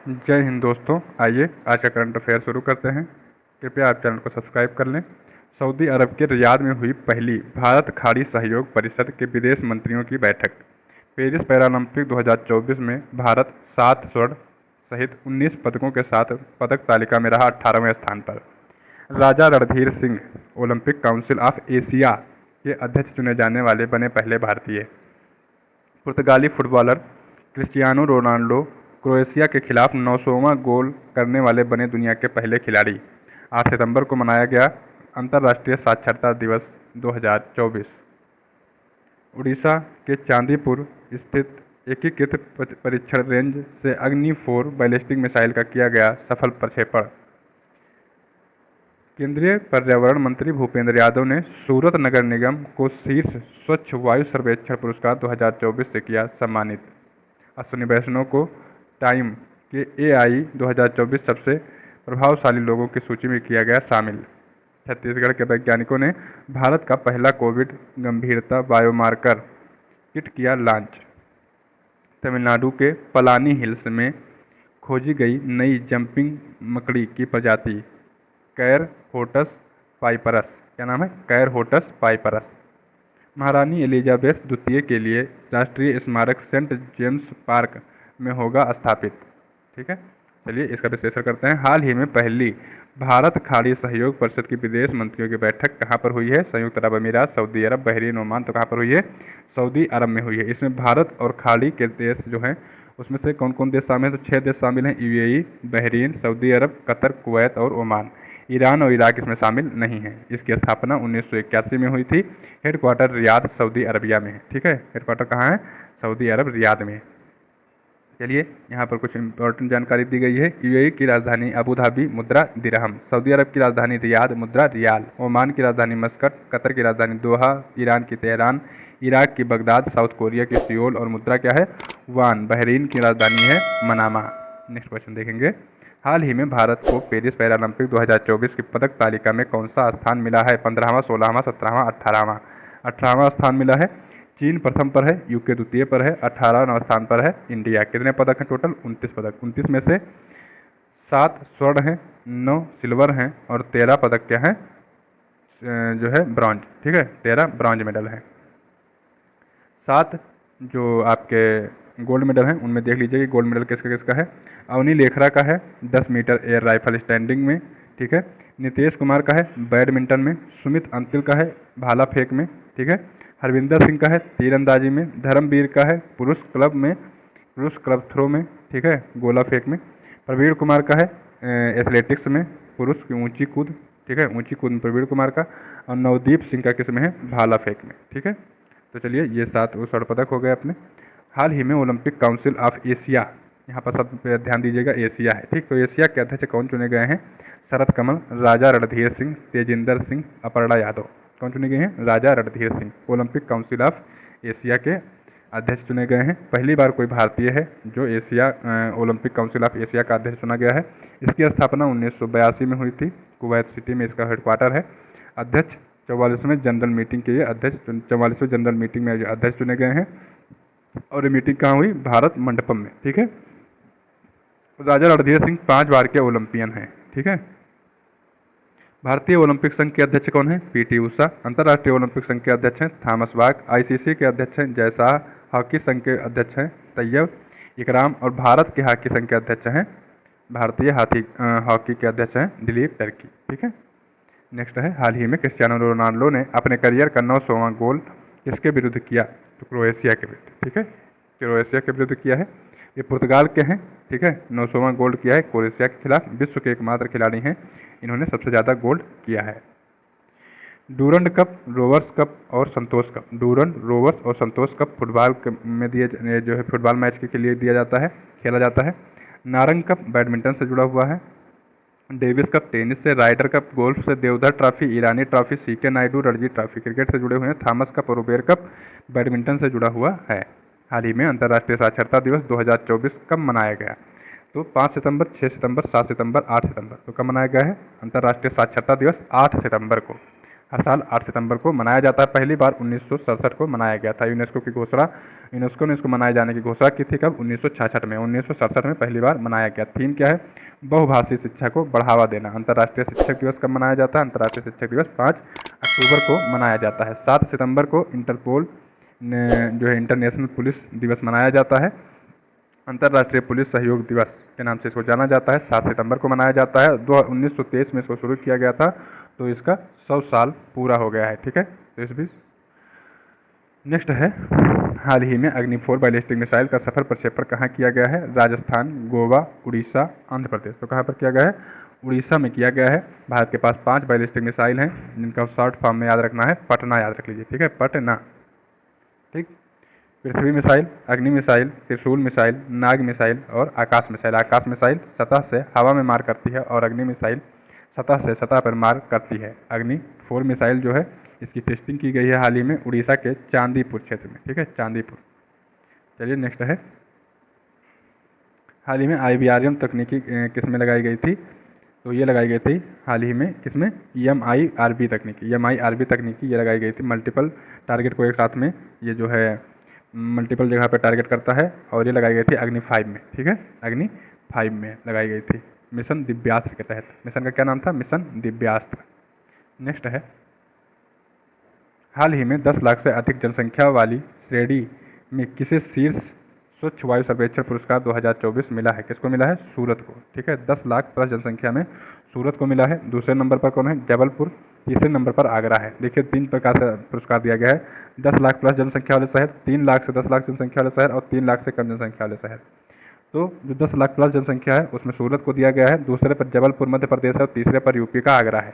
जय हिंद दोस्तों। आइए आज का करंट अफेयर शुरू करते हैं। कृपया आप चैनल को सब्सक्राइब कर लें। सऊदी अरब के रियाद में हुई पहली भारत खाड़ी सहयोग परिषद के विदेश मंत्रियों की बैठक। पेरिस पैरालंपिक 2024 में भारत 7 स्वर्ण सहित 19 पदकों के साथ पदक तालिका में रहा 18वें स्थान पर। Raja Randhir Singh Olympic Council of Asia के अध्यक्ष चुने जाने वाले बने पहले भारतीय। पुर्तगाली फुटबॉलर क्रिस्टियानो रोनाल्डो क्रोएशिया के खिलाफ 900वां गोल करने वाले बने दुनिया के पहले खिलाड़ी। 8 सितंबर को मनाया गया अंतर्राष्ट्रीय साक्षरता दिवस 2024। उड़ीसा के चांदीपुर स्थित एकीकृत परीक्षण रेंज से अग्नि 4 बैलिस्टिक मिसाइल का किया गया सफल प्रक्षेपण। केंद्रीय पर्यावरण मंत्री भूपेंद्र यादव ने सूरत नगर निगम को शीर्ष स्वच्छ वायु सर्वेक्षण पुरस्कार 2024 से किया सम्मानित। अश्विनी वैष्णव को टाइम के AI 2024 सबसे प्रभावशाली लोगों की सूची में किया गया शामिल। छत्तीसगढ़ के वैज्ञानिकों ने भारत का पहला कोविड गंभीरता बायोमार्कर किट किया लॉन्च। तमिलनाडु के पलानी हिल्स में खोजी गई नई जंपिंग मकड़ी की प्रजाति कैरहोटस पाइपरस। क्या नाम है? कैरहोटस पाइपरस। महारानी एलिजाबेथ द्वितीय के लिए राष्ट्रीय स्मारक सेंट जेम्स पार्क में होगा स्थापित। ठीक है, चलिए इसका विश्लेषण करते हैं। हाल ही में पहली भारत खाड़ी सहयोग परिषद की विदेश मंत्रियों की बैठक कहाँ पर हुई है? संयुक्त अरब अमीरात, सऊदी अरब, बहरीन, ओमान। तो कहाँ पर हुई है? सऊदी अरब में हुई है। इसमें भारत और खाड़ी के देश जो हैं उसमें से कौन कौन देश शामिल हैं? तो 6 देश शामिल हैं। UAE, बहरीन, सऊदी अरब, कतर, कुवैत और ओमान। ईरान और इराक इसमें शामिल नहीं है। इसकी स्थापना 1981 में हुई थी। हेडक्वार्टर रियाद सऊदी अरबिया में है। ठीक है, हेडक्वार्टर कहाँ है? सऊदी अरब रियाद में। चलिए यहाँ पर कुछ इंपॉर्टेंट जानकारी दी गई है। UAE की राजधानी अबू धाबी, मुद्रा दिरहम। सऊदी अरब की राजधानी रियाद, मुद्रा रियाल। ओमान की राजधानी मस्कट। कतर की राजधानी दोहा। ईरान की तेहरान। इराक की बगदाद। साउथ कोरिया की सियोल और मुद्रा क्या है? वान। बहरीन की राजधानी है मनामा। नेक्स्ट क्वेश्चन देखेंगे। हाल ही में भारत को पेरिस पैरालंपिक 2024 की पदक तालिका में कौन सा स्थान मिला है? 15वां, 16वां, 17वां, 18वां। 18वां स्थान मिला है। चीन प्रथम पर है, UK द्वितीय पर है, 18वां स्थान पर है इंडिया। कितने पदक हैं टोटल? 29 पदक। 29 में से 7 स्वर्ण हैं, 9 सिल्वर हैं और 13 पदक क्या हैं? जो है ब्रॉन्ज। ठीक है, 13 ब्रॉन्ज मेडल हैं। 7 जो आपके गोल्ड मेडल हैं उनमें देख लीजिए कि गोल्ड मेडल किसका किसका है। अवनी लेखरा का है 10 मीटर एयर राइफल स्टैंडिंग में। ठीक है, नीतीश कुमार का है बैडमिंटन में। सुमित अंतिल का है भाला फेंक में। ठीक है, हरविंदर सिंह का है तीरंदाजी में। धर्मवीर का है पुरुष क्लब थ्रो में। ठीक है, गोला फेंक में। प्रवीण कुमार का है एथलेटिक्स में, पुरुष की ऊंची कूद। ठीक है, ऊंची कूद में प्रवीण कुमार का। और नवदीप सिंह का किस में है? भाला फेंक में। ठीक है, तो चलिए ये 7 स्वर्ण पदक हो गए अपने। हाल ही में ओलंपिक काउंसिल ऑफ एशिया, यहाँ पर सब पे ध्यान दीजिएगा, एशिया है। ठीक, तो एशिया के अध्यक्ष कौन चुने गए हैं? शरद कमल, राजा रणधीर सिंह, तेजिंदर सिंह, अपर्णा यादव। कौन चुने गए हैं? Raja Randhir Singh Olympic Council of Asia के अध्यक्ष चुने गए हैं। पहली बार कोई भारतीय है जो Asia Olympic Council of Asia का अध्यक्ष चुना गया है। इसकी स्थापना 1982 में हुई थी। कुवैत सिटी में इसका हेडक्वार्टर है। अध्यक्ष 44वें जनरल मीटिंग के लिए अध्यक्ष 44वें जनरल मीटिंग में अध्यक्ष चुने गए हैं। और ये मीटिंग कहाँ हुई? भारत मंडपम में। ठीक है, राजा रणधीर सिंह 5 बार के ओलंपियन हैं। ठीक है, भारतीय ओलंपिक संघ के अध्यक्ष कौन है? PT उषा। अंतर्राष्ट्रीय ओलंपिक संघ के अध्यक्ष हैं थॉमस बाक। ICC के अध्यक्ष हैं जय शाह। हॉकी संघ के अध्यक्ष हैं तैयब इकराम। और भारत के हॉकी संघ के अध्यक्ष हैं, भारतीय हॉकी के अध्यक्ष हैं दिलीप टर्की। ठीक है, नेक्स्ट है। हाल ही में क्रिस्टियानो रोनाल्डो ने अपने करियर का 900वां गोल किसके विरुद्ध किया? तो क्रोएशिया के विरुद्ध। ठीक है, क्रोएशिया के विरुद्ध किया है। ये पुर्तगाल के हैं। ठीक है, 900वां गोल्ड किया है क्रोएशिया के खिलाफ। विश्व के एकमात्र खिलाड़ी हैं इन्होंने सबसे ज़्यादा गोल्ड किया है। डूरंड कप, रोवर्स कप और संतोष कप। डूरंड, रोवर्स और संतोष कप फुटबॉल में दिए जो है फुटबॉल मैच के लिए दिया जाता है, खेला जाता है। नारंग कप बैडमिंटन से जुड़ा हुआ है। डेविस कप टेनिस से। राइडर कप गोल्फ से। Deodhar Trophy, Irani Trophy, CK Naidu Ranji Trophy cricket से जुड़े हुए हैं। थॉमस कप और उबेर कप बैडमिंटन से जुड़ा हुआ है। हाल ही में अंतर्राष्ट्रीय साक्षरता दिवस 2024 कब मनाया गया? तो 5 सितंबर, 6 सितंबर, 7 सितंबर, 8 सितंबर। तो कब मनाया गया है अंतर्राष्ट्रीय साक्षरता दिवस? 8 सितंबर को। हर साल 8 सितंबर को मनाया जाता है। पहली बार 1967 को मनाया गया था। यूनेस्को ने इसको मनाए जाने की घोषणा की थी कब? 1966 में। 1967 में पहली बार मनाया गया। थीम क्या है? बहुभाषी शिक्षा को बढ़ावा देना। अंतर्राष्ट्रीय शिक्षक दिवस कब मनाया जाता है? अंतर्राष्ट्रीय शिक्षक दिवस 5 अक्टूबर को मनाया जाता है। 7 सितंबर को इंटरपोल जो है इंटरनेशनल पुलिस दिवस मनाया जाता है। अंतर्राष्ट्रीय पुलिस सहयोग दिवस के नाम से इसको जाना जाता है। 7 सितंबर को मनाया जाता है। 1923 में इसको शुरू किया गया था, तो इसका 100 साल पूरा हो गया है। ठीक है, तो इस बीच नेक्स्ट है, हाल ही में अग्नि 4 बैलिस्टिक मिसाइल का सफल प्रक्षेपण कहाँ किया गया है? राजस्थान, गोवा, उड़ीसा, आंध्र प्रदेश। तो कहाँ पर किया गया है? उड़ीसा में किया गया है। भारत के पास 5 बैलिस्टिक मिसाइल हैं, जिनका शॉर्ट फॉर्म में याद रखना है पटना, याद रख लीजिए। ठीक है, पटना। ठीक, पृथ्वी मिसाइल, अग्नि मिसाइल, त्रिशूल मिसाइल, नाग मिसाइल और आकाश मिसाइल। आकाश मिसाइल सतह से हवा में मार करती है और अग्नि मिसाइल सतह से सतह पर मार करती है। अग्नि 4 मिसाइल जो है, इसकी टेस्टिंग की गई है हाल ही में उड़ीसा के चांदीपुर क्षेत्र में। ठीक है, चांदीपुर। चलिए नेक्स्ट है, हाल ही में IBRM तकनीकी किसमें लगाई गई थी? तो ये लगाई गई थी हाल ही में किसमें? MIRB तकनीकी। MIRB तकनीकी ये लगाई गई थी। मल्टीपल टारगेट को एक साथ में ये जो है मल्टीपल जगह पर टारगेट करता है, और ये लगाई गई थी अग्नि 5 में। ठीक है, अग्नि 5 में लगाई गई थी मिशन दिव्यास्त्र के तहत। मिशन का क्या नाम था? मिशन दिव्यास्त्र। नेक्स्ट है, हाल ही में 10 लाख से अधिक जनसंख्या वाली श्रेणी में किसे शीर्ष स्वच्छ वायु सर्वेक्षण पुरस्कार 2024 मिला है? किसको मिला है? सूरत को। ठीक है, 10 लाख प्लस जनसंख्या में सूरत को मिला है। दूसरे नंबर पर कौन है? जबलपुर। तीसरे नंबर पर आगरा है। देखिए 3 प्रकार से पुरस्कार दिया गया है। 10 लाख प्लस जनसंख्या वाले शहर, 3 लाख से 10 लाख जनसंख्या वाले शहर और 3 लाख से कम जनसंख्या वाले शहर। तो जो 10 लाख प्लस जनसंख्या है उसमें सूरत को दिया गया है, दूसरे पर जबलपुर मध्य प्रदेश है और तीसरे पर यूपी का आगरा है।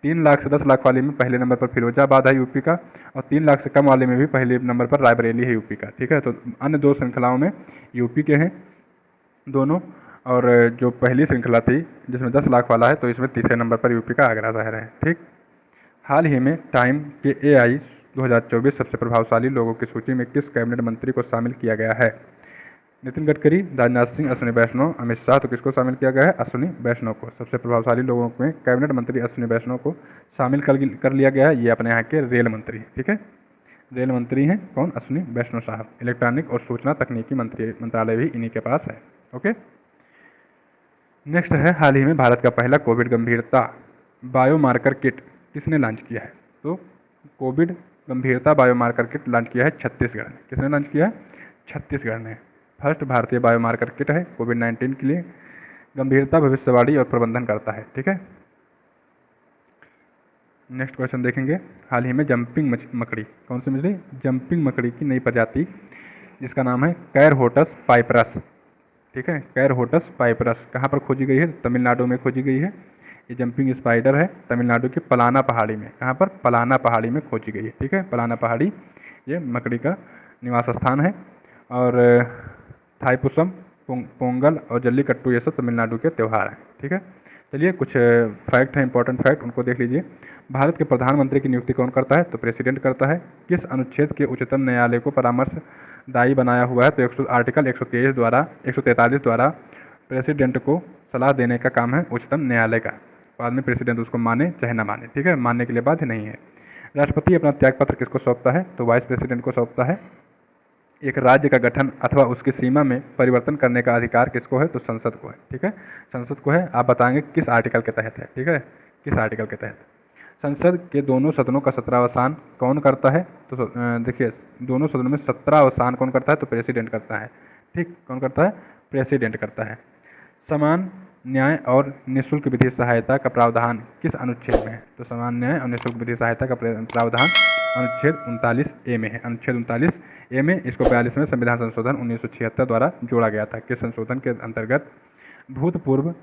3 लाख से 10 लाख वाले में पहले नंबर पर फिरोजाबाद है यूपी का, और 3 लाख से कम वाले में भी पहले नंबर पर रायबरेली है यूपी का। ठीक है, तो अन्य 2 श्रृंखलाओं में यूपी के हैं दोनों, और जो पहली श्रृंखला थी जिसमें 10 लाख वाला है, तो इसमें तीसरे नंबर पर यूपी का आगरा शहर है। ठीक, हाल ही में टाइम के AI 2024 सबसे प्रभावशाली लोगों की सूची में किस कैबिनेट मंत्री को शामिल किया गया है? नितिन गडकरी, राजनाथ सिंह, अश्विनी वैष्णव, अमित शाह। तो किसको शामिल किया गया है? अश्विनी वैष्णव को। सबसे प्रभावशाली लोगों में कैबिनेट मंत्री अश्विनी वैष्णव को शामिल कर लिया गया है। ये अपने यहाँ के रेल मंत्री। ठीक है, रेल मंत्री हैं कौन? अश्विनी वैष्णव साहब। इलेक्ट्रॉनिक और सूचना तकनीकी मंत्रालय भी इन्हीं के पास है। ओके, नेक्स्ट है, हाल ही में भारत का पहला कोविड गंभीरता बायोमार्कर किट किसने लॉन्च किया है? तो कोविड गंभीरता बायोमार्कर किट लॉन्च किया है छत्तीसगढ़ ने। किसने लॉन्च किया है? छत्तीसगढ़ ने। फर्स्ट भारतीय बायोमार्कर किट है कोविड-19 के लिए। गंभीरता भविष्यवाणी और प्रबंधन करता है। ठीक है, नेक्स्ट क्वेश्चन देखेंगे, हाल ही में जंपिंग मकड़ी, कौन सी मछली? जंपिंग मकड़ी की नई प्रजाति जिसका नाम है कैरहोटस पाइपरस। ठीक है, कैरहोटस पाइपरस कहाँ पर खोजी गई है? तमिलनाडु में खोजी गई है। ये जंपिंग स्पाइडर है तमिलनाडु की पलाना पहाड़ी में। कहाँ पर? पलाना पहाड़ी में खोजी गई है। ठीक है, पलाना पहाड़ी ये मकड़ी का निवास स्थान है। और थाईपुसम, पोंगल और जल्लीकट्टू ये सब तमिलनाडु के त्यौहार हैं। ठीक है, चलिए कुछ फैक्ट हैं, इंपॉर्टेंट फैक्ट, उनको देख लीजिए। भारत के प्रधानमंत्री की नियुक्ति कौन करता है? तो प्रेसिडेंट करता है। किस अनुच्छेद के उच्चतम न्यायालय को परामर्शदायी बनाया हुआ है? तो आर्टिकल 143 द्वारा प्रेसिडेंट को सलाह देने का काम है उच्चतम न्यायालय का। बाद में प्रेसिडेंट उसको माने चाहे ना माने। ठीक है, मानने के लिए बाध्य नहीं है। राष्ट्रपति अपना त्यागपत्र किसको सौंपता है? तो वाइस प्रेसिडेंट को सौंपता है। एक राज्य का गठन अथवा उसकी सीमा में परिवर्तन करने का अधिकार किसको है? तो संसद को है। ठीक है, संसद को है। आप बताएंगे किस आर्टिकल के तहत है। ठीक है, किस आर्टिकल के तहत? संसद के दोनों सदनों का 17वां कौन करता है? तो देखिए दोनों सदनों में 17वां कौन करता है? तो प्रेसिडेंट करता है। ठीक, कौन करता है? प्रेसिडेंट करता है। समान न्याय और निःशुल्क विधि सहायता का प्रावधान किस अनुच्छेद में है? तो समान न्याय और निःशुल्क विधि सहायता का प्रावधान अनुच्छेद 39A में है। अनुच्छेद 39A में इसको 42वें संविधान संशोधन 1976 द्वारा जोड़ा गया था। किस संशोधन के अंतर्गत? भूतपूर्व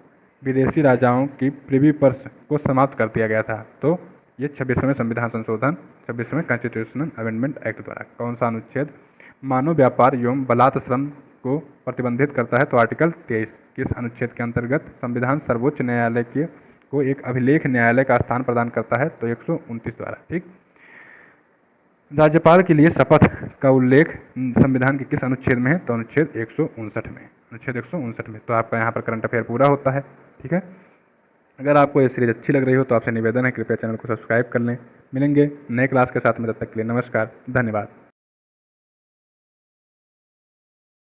विदेशी राजाओं की प्रिवी पर्स को समाप्त कर दिया गया था। तो ये 26वें संविधान संशोधन, 26वें कॉन्स्टिट्यूशनल अमेंडमेंट एक्ट द्वारा। कौन सा अनुच्छेद मानव व्यापार एवं बलात् श्रम को प्रतिबंधित करता है? तो आर्टिकल 23। किस अनुच्छेद के अंतर्गत संविधान सर्वोच्च न्यायालय को एक अभिलेख न्यायालय का स्थान प्रदान करता है? तो 129 द्वारा। ठीक, राज्यपाल के लिए शपथ का उल्लेख संविधान के किस अनुच्छेद में है? तो अनुच्छेद 159 में। अनुच्छेद 159 में। तो आपका यहाँ पर करंट अफेयर पूरा होता है। ठीक है, अगर आपको ये सीरीज अच्छी लग रही हो तो आपसे निवेदन है कृपया चैनल को सब्सक्राइब कर लें। मिलेंगे नए क्लास के साथ में, तब तक के लिए नमस्कार, धन्यवाद।